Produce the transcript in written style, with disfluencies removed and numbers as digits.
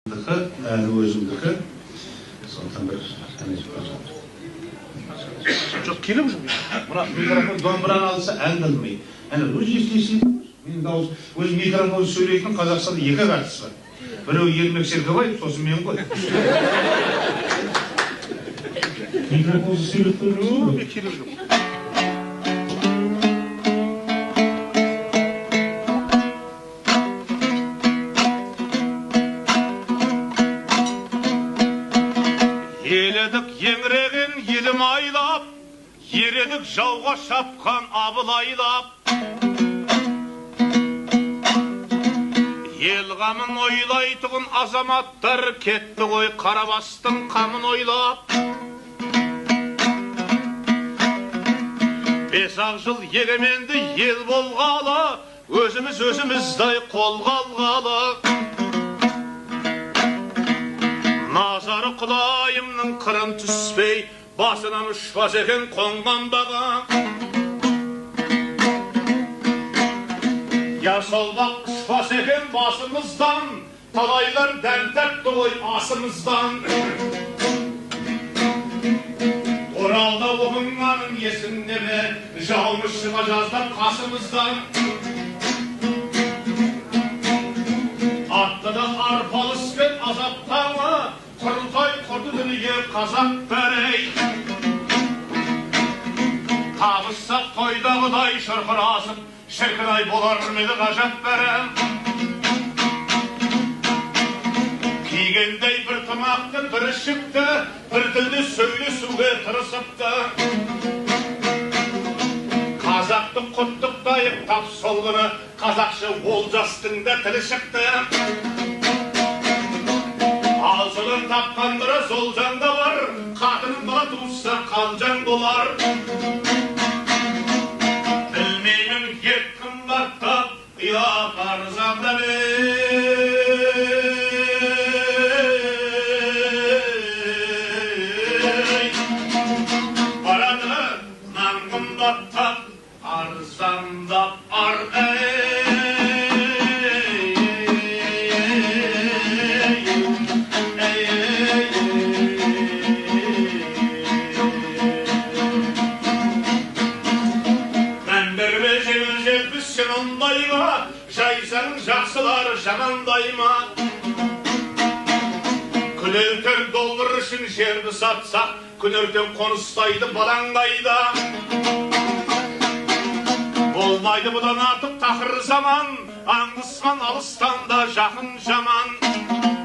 Әлі өзімдікі, сондықтан бір жоқ келіп жүр. Мына микрофон домбыраны алса ән білмейді. Әне өз естесейді. Менің дауыс өз микрофон сөйлейтін Қазақстанда екі әртіс бар. Біреуі Ермек Серкебаев, сосын мен ғой. Микрофонды сөйлеп көрмейсің бе? Келіп жүр. Еледік еңіреген елім айлап, ередік жауға шапқан абылайлап. Ел қамын ойлайтұғын азаматтар кетті ғой Қарабастың қамын ойлап. 5 жыл егеменді ел болғалы, өзіміздай қолға алғалы. Назары құдайымның қырын түспей, басынан ұшпас екен қонған баға. Ясалбақ ұшпас екен басымыздан, талайлар дәм тәтті ғой асымыздан. Оралда оқынғаның есінде ме, жауымыз шыға жаздап қасымыздан. Аттыда арпалыспен азаптауы, құрылтай құрды дүние қазақ бәрей. Табыссақ тойдағыдай шырқырасып, шіркінай болар меді ғажап бәрі. Кигендей бір тымақты бірі шықты, бір тілді сөйлесуге тырысыпты. Қазақты құттықтайып тап солғыны, қазақшы олжастың да тілі шықты. Алшылын тапқандыры сол жанда бар, қатының бала туысса қалжан болар. Білмеймін ет қымбаттап, ұят арзанда барады нан қымбаттап, арзандап жайсаң жақсылар жамандай ма? Күнелтер доллар үшін жерді сатсақ, күнертен қоныстайды балаңдайда. Болмайды бұдан артық тақыр заман, аңдысқан алыстан да жақын жаман.